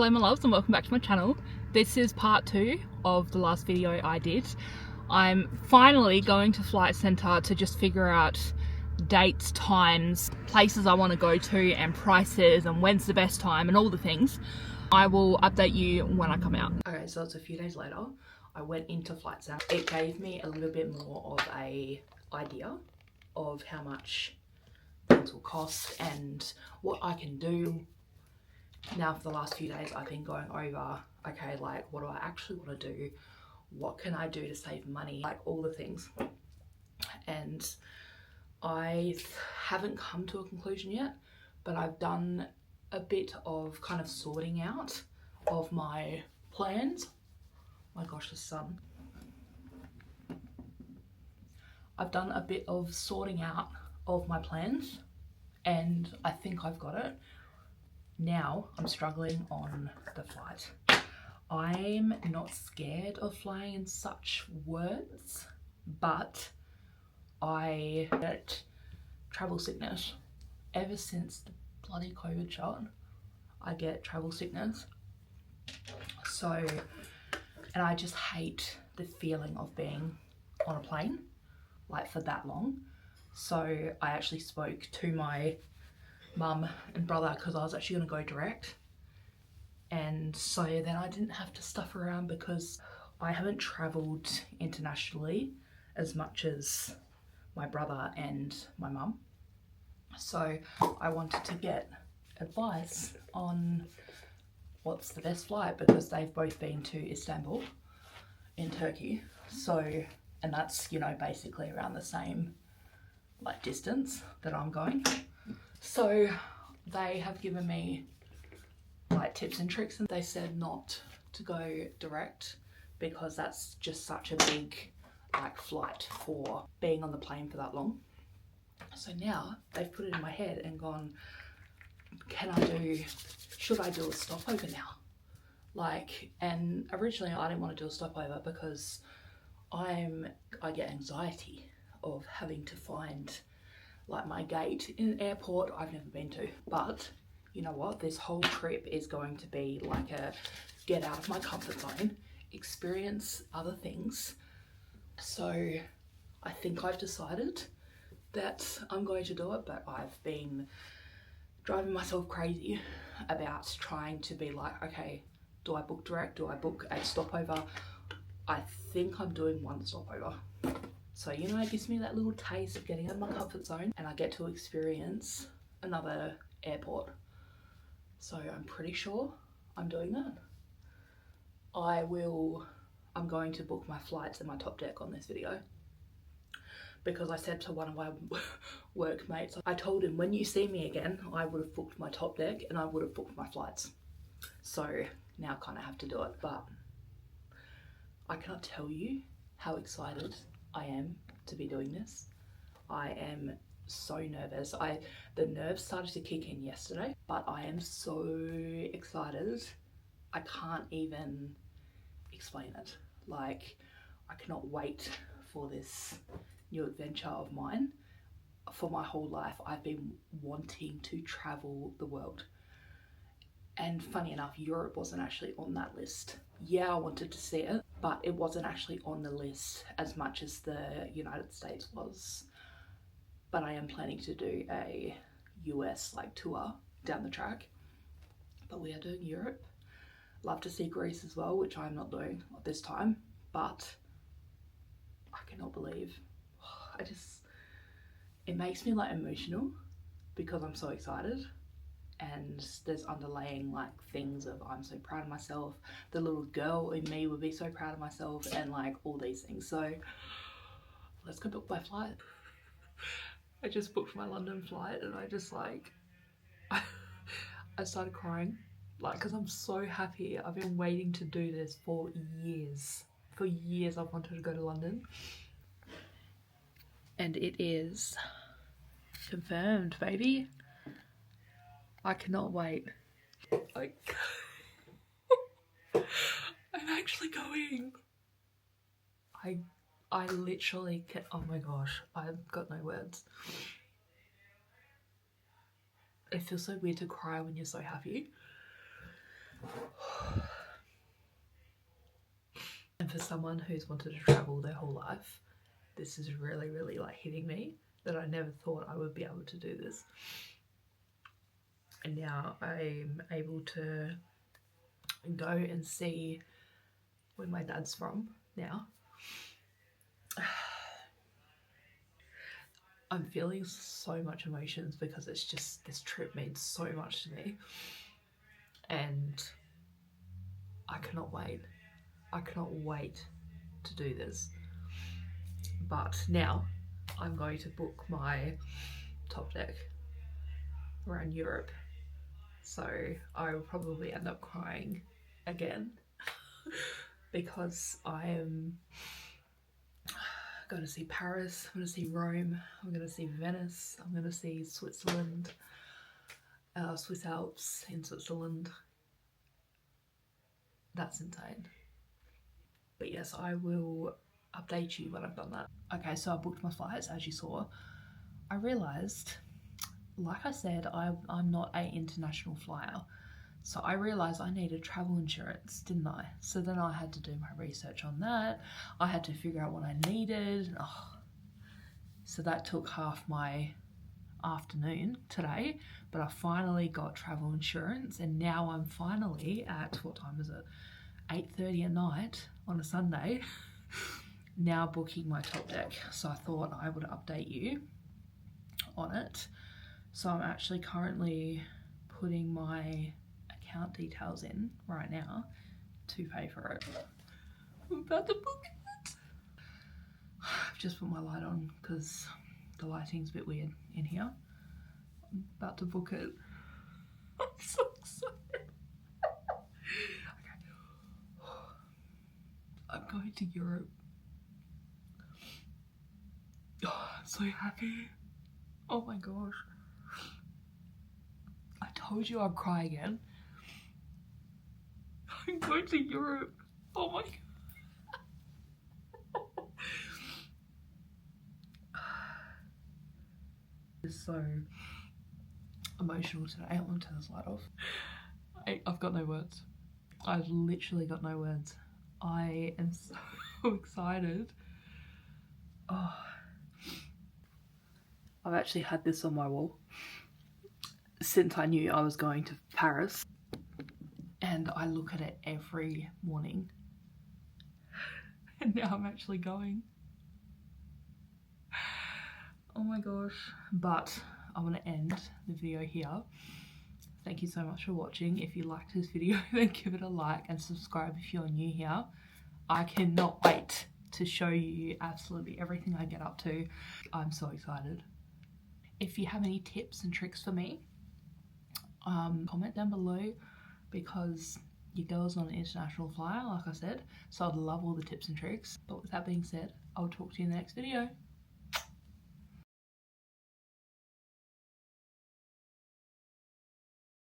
Hello my loves and welcome back to my channel. This is part 2 of the last video I did. I'm finally going to Flight Centre to just figure out dates, times, places I want to go to and prices and when's the best time and all the things. I will update you when I come out. Okay, so it's a few days later. I went into Flight Centre. It gave me a little bit more of a idea of how much things will cost and what I can do. Now for the last few days I've been going over, okay, like what do I actually want to do? What can I do to save money? Like all the things. And I haven't come to a conclusion yet, but I've done a bit of kind of sorting out of my plans. Oh my gosh, the sun. I've done a bit of sorting out of my plans and I think I've got it. Now I'm struggling on the flight. I'm not scared of flying in such words, but I get travel sickness. Ever since the bloody COVID shot, I get travel sickness. So, and I just hate the feeling of being on a plane, like for that long. So I actually spoke to my mum and brother because I was actually going to go direct, and so then I didn't have to stuff around because I haven't travelled internationally as much as my brother and my mum. So I wanted to get advice on what's the best flight because they've both been to Istanbul in Turkey. So, and that's, you know, basically around the same like distance that I'm going. So they have given me like tips and tricks, and they said not to go direct because that's just such a big like flight for being on the plane for that long. So now they've put it in my head and gone, should I do a stopover now? Like, and originally I didn't want to do a stopover because I get anxiety of having to find like my gate in an airport I've never been to. But you know what, this whole trip is going to be like a get out of my comfort zone, experience other things. So I think I've decided that I'm going to do it, but I've been driving myself crazy about trying to be like, okay, do I book direct? Do I book a stopover? I think I'm doing one stopover. So, you know, it gives me that little taste of getting out of my comfort zone and I get to experience another airport. So I'm pretty sure I'm doing that. I'm going to book my flights and my top deck on this video because I said to one of my workmates, I told him when you see me again, I would have booked my top deck and I would have booked my flights. So now I kind of have to do it, but I cannot tell you how excited I am to be doing this. I am so nervous. The nerves started to kick in yesterday, but I am so excited. I can't even explain it. Like, I cannot wait for this new adventure of mine. For my whole life, I've been wanting to travel the world. And funny enough, Europe wasn't actually on that list. Yeah, I wanted to see it, but it wasn't actually on the list as much as the United States was. But I am planning to do a US like tour down the track. But we are doing Europe. Love to see Greece as well, which I'm not doing at this time. But I cannot believe. It makes me like emotional because I'm so excited. And there's underlying like things of I'm so proud of myself. The little girl in me would be so proud of myself and like all these things. So let's go book my flight. I just booked my London flight and I just like, I started crying like because I'm so happy. I've been waiting to do this for years. For years I've wanted to go to London. And it is confirmed, baby. I cannot wait. Like, I'm actually going. I literally can, oh my gosh, I've got no words. It feels so weird to cry when you're so happy. And for someone who's wanted to travel their whole life, this is really, really like hitting me, that I never thought I would be able to do this. And now I'm able to go and see where my dad's from now. I'm feeling so much emotions because it's just, this trip means so much to me. And I cannot wait. I cannot wait to do this. But now I'm going to book my top deck around Europe. So I will probably end up crying again because I am going to see Paris, I'm going to see Rome, I'm going to see Venice, I'm going to see Switzerland, Swiss Alps in Switzerland. That's insane. But yes, I will update you when I've done that. Okay, so I booked my flights, as you saw. I realised, like I said, I'm not an international flyer. So I realised I needed travel insurance, didn't I? So then I had to do my research on that. I had to figure out what I needed. Oh. So that took half my afternoon today, but I finally got travel insurance, and now I'm finally at, what time is it? 8:30 at night on a Sunday, now booking my top deck. So I thought I would update you on it. So I'm actually currently putting my account details in right now to pay for it. I'm about to book it. I've just put my light on because the lighting's a bit weird in here. I'm about to book it. I'm so excited. Okay. I'm going to Europe. Oh, I'm so happy. Oh my gosh. I told you I'd cry again. I'm going to Europe. Oh my god. It's so emotional today. I want to turn this light off. I've got no words. I've literally got no words. I am so excited. Oh. I've actually had this on my wall since I knew I was going to Paris, and I look at it every morning, and now I'm actually going. Oh my gosh. But I want to end the video here. Thank you so much for watching. If you liked this video, then give it a like and subscribe if you're new here. I cannot wait to show you absolutely everything I get up to. I'm so excited. If you have any tips and tricks for me, comment down below, because your girl's not an international flyer, like I said, so I'd love all the tips and tricks. But with that being said, I'll talk to you in the next video.